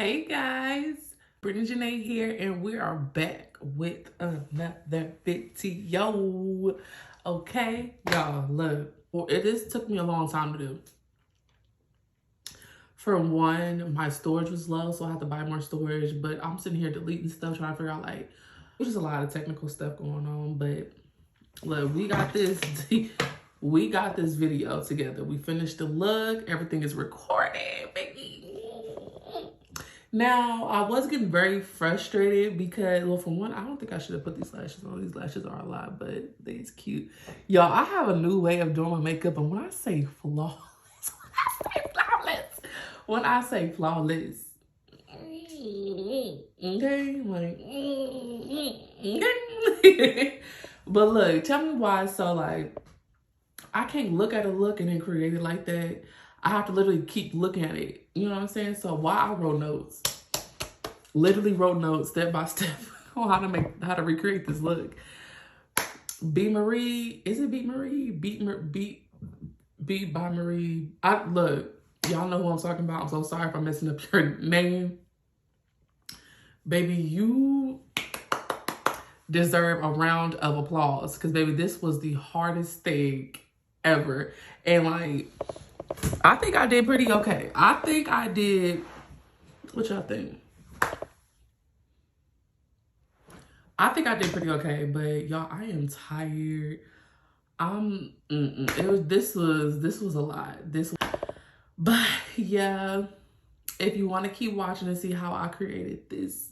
Hey guys, Britney Janae here, and we are back with another video. Okay, y'all, look, well, this took me a long time to do. For one, my storage was low, so I had to buy more storage, but I'm sitting here deleting stuff, trying to figure out, like, there's just a lot of technical stuff going on, but look, we got this video together. We finished the look, everything is recorded, baby. Now, I was getting very frustrated because, well, for one, I don't think I should have put these lashes on. These lashes are a lot, but they's cute. Y'all, I have a new way of doing my makeup, and when I say flawless, when I say flawless, okay, like, okay. But look, tell me why so, like, I can't look at a look and then create it like that. I have to literally keep looking at it. You know what I'm saying? So why I wrote notes. Literally wrote notes step by step on how to recreate this look. B Marie, is it Beat Marie? Beat by Marie. Look, y'all know who I'm talking about. I'm so sorry if I'm messing up your name. Baby, you deserve a round of applause. Because baby, this was the hardest thing ever. And like, I think I did pretty okay. I think I did, what y'all think? I think I did pretty okay, but y'all, I am tired. This was a lot. But yeah, if you want to keep watching and see how I created this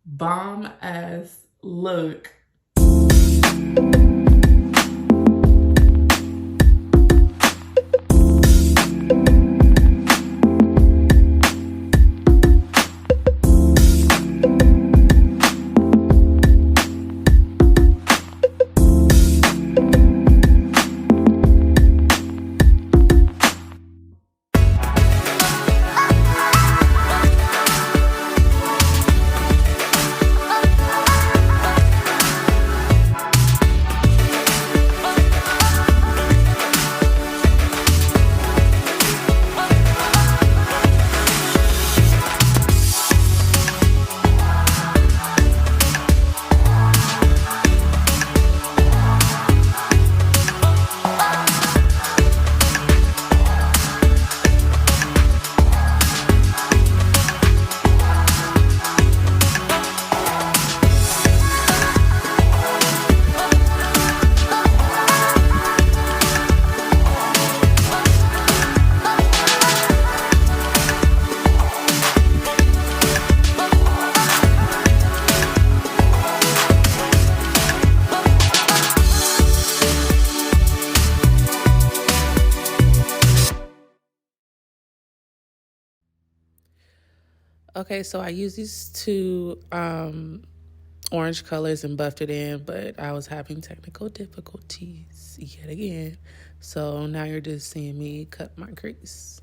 bomb ass look. Okay, so I used these two orange colors and buffed it in, but I was having technical difficulties yet again. So now you're just seeing me cut my crease.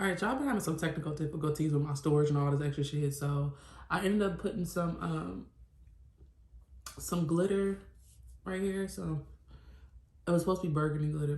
Alright, y'all been having some technical difficulties with my storage and all this extra shit, so I ended up putting some glitter right here. So it was supposed to be burgundy glitter.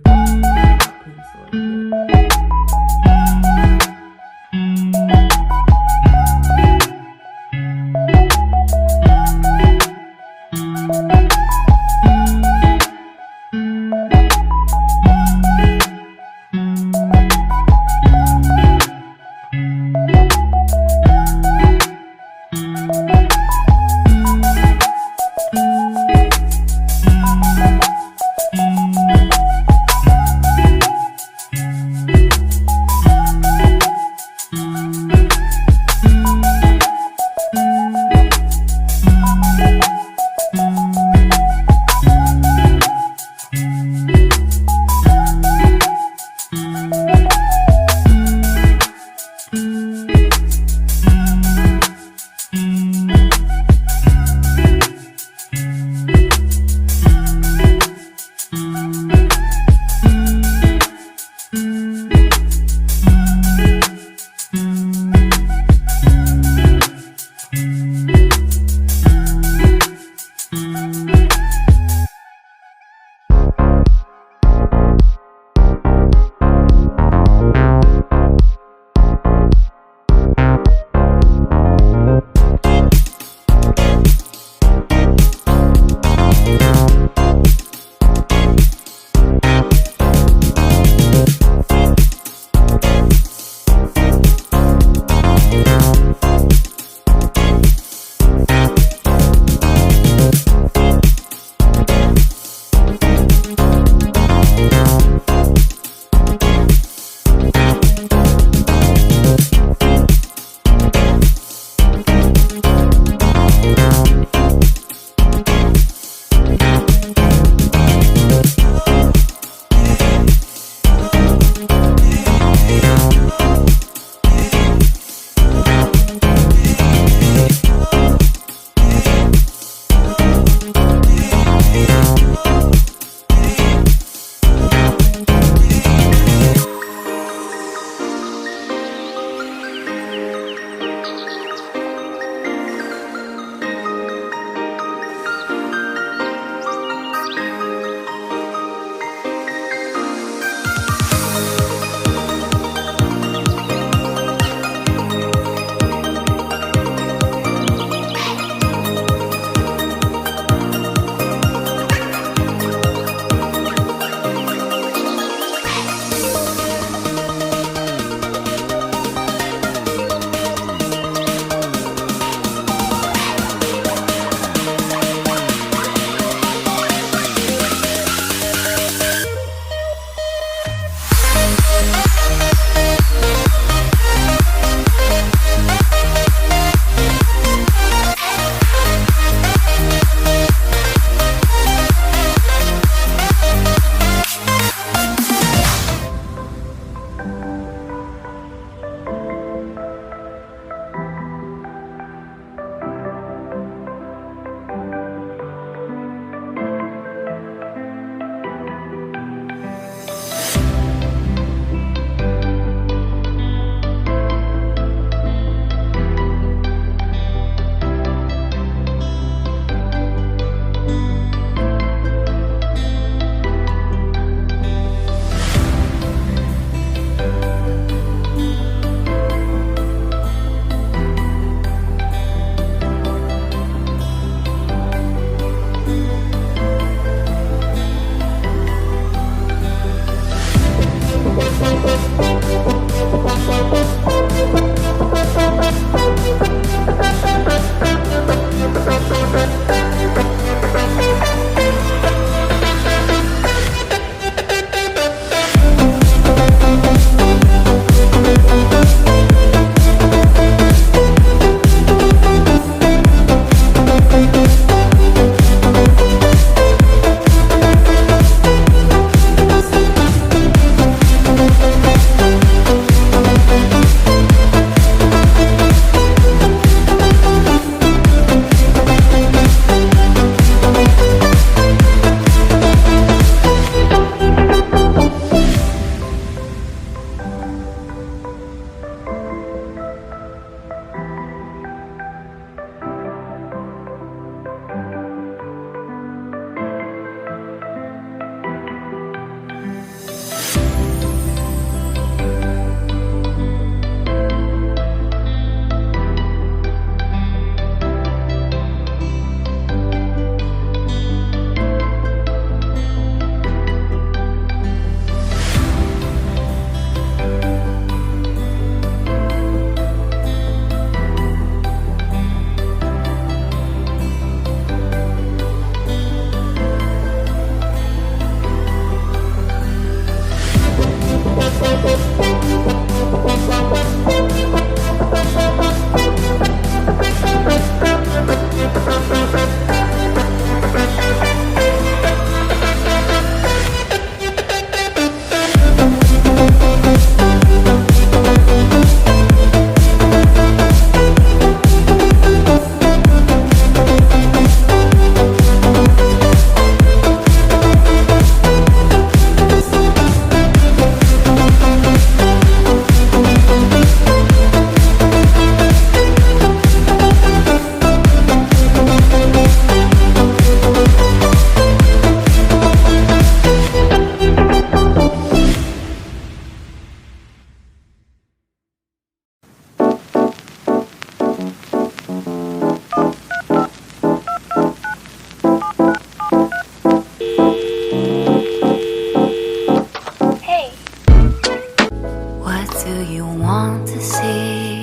do you want to see?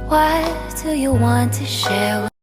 What do you want to share?